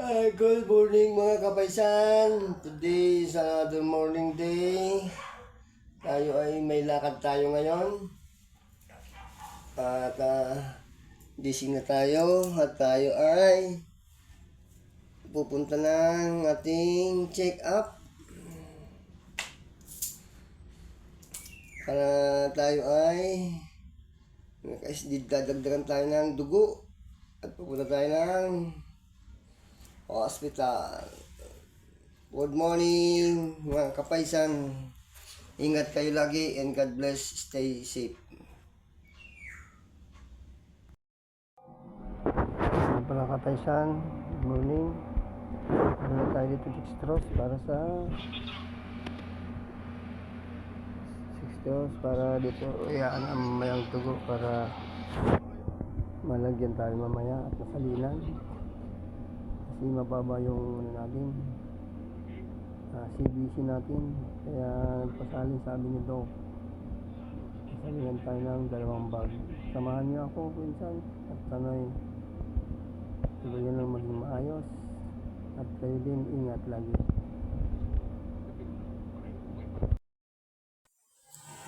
Good morning mga kapaisan. Today is another morning day. Tayo ay may lakad tayo ngayon. At gising na tayo at tayo ay pupunta ng ating check-up. Para tayo ay dadagdagan tayo ng dugo at pupunta tayo ng hospital. Good morning mga kapaisan. Ingat kayo lagi and God bless. Stay safe. Mga pala kapaisan, good morning. Ano tayo dito Dextrose para dito iyaan ang mayang tugo para malagyan tayo mamaya at masalinan. Kasi mababa yung natin CBC natin, kaya nagpasalin sabi ni Doc, pasalinan tayo ng 2 bag. Samahan niyo ako pinsan at sana'y tuloy lang maging maayos at kayo din ingat lagi.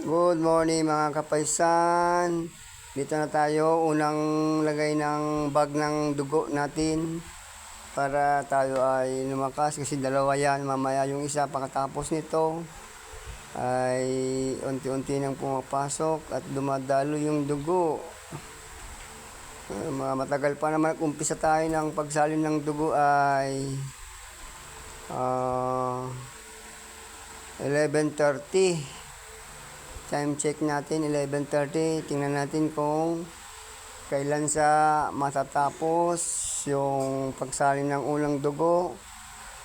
Good morning mga kapaisan. Dito na tayo, unang lagay ng bag ng dugo natin para tayo ay lumakas kasi 2 yan. Mamaya yung isa pagkatapos nito ay unti-unti nang pumapasok at dumadalo yung dugo. Matagal pa naman umpisa tayo ng pagsalin ng dugo ay 11:30. Time check natin 11:30. Tingnan natin kung kailan sa matatapos yung pagsalin ng unang dugo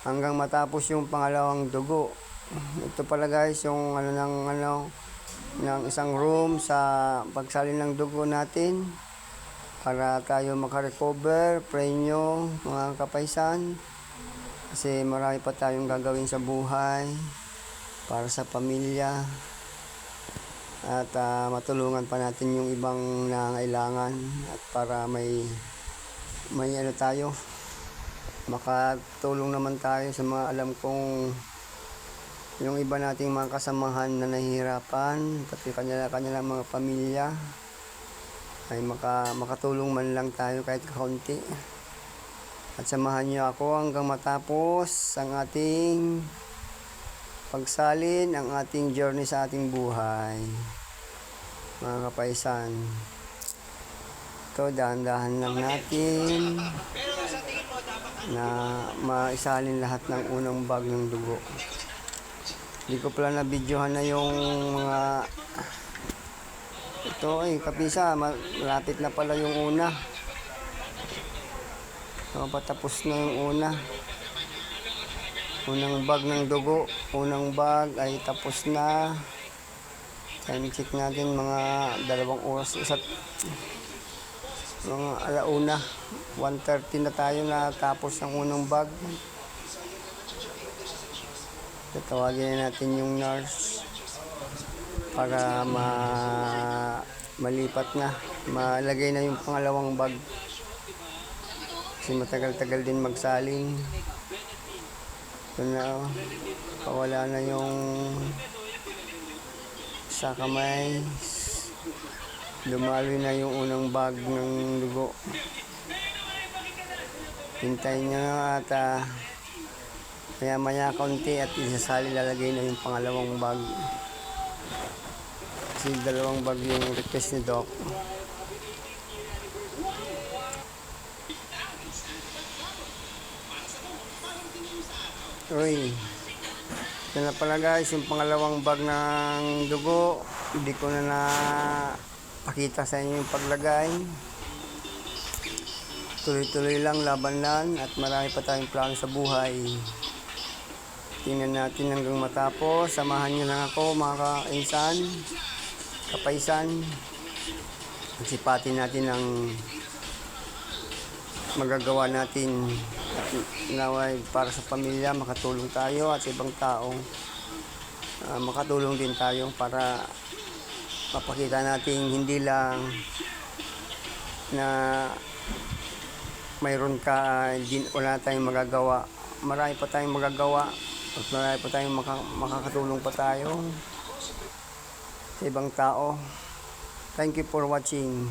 hanggang matapos yung pangalawang dugo. Ito pala guys yung ng isang room sa pagsalin ng dugo natin para tayo makarecover. Pray nyo mga kapaisan kasi marami pa tayong gagawin sa buhay para sa pamilya at matulungan pa natin yung ibang nangailangan at para may tayo, makatulong naman tayo sa mga alam kong yung iba nating mga kasamahan na nahihirapan, pati kanilang mga pamilya ay makatulong man lang tayo kahit kaunti. At samahan niyo ako hanggang matapos ang ating pagsalin, ang ating journey sa ating buhay mga kapaisan. Ito dahan-dahan lang natin na maisalin lahat ng unang bag ng dugo. Hindi ko pala na-videohan na yung mga ito kapisa, malapit na pala yung una. Patapos na yung unang bag ng dugo. Unang bag ay tapos na. Time check natin mga 2 oras mga alauna. 1:30 na tayo na tapos ang unang bag. Tatawagin na natin yung nurse para malipat na, malagay na yung pangalawang bag kasi matagal-tagal din magsalin. Ito na, pawala na yung sa kamay, lumaloy na yung unang bag ng dugo. Hintayin nyo na at maya kaunti at isasali, lalagay na yung pangalawang bag kasi 2 bag yung request ni Doc. Uy, ito na pala guys yung pangalawang bag ng dugo. Hindi ko na pakita sa inyo yung paglagay. Tuloy-tuloy lang, laban lang at marami pa tayong plano sa buhay. Tingnan natin hanggang matapos. Samahan nyo lang ako mga kapaisan. Sipatin natin ang magagawa natin at naway para sa pamilya makatulong tayo at sa ibang tao makatulong din tayo para mapakita natin hindi lang na mayroon ka, wala tayong magagawa. Marami pa tayong magagawa. At marami pa tayong makakatulong pa tayo sa ibang tao. Thank you for watching.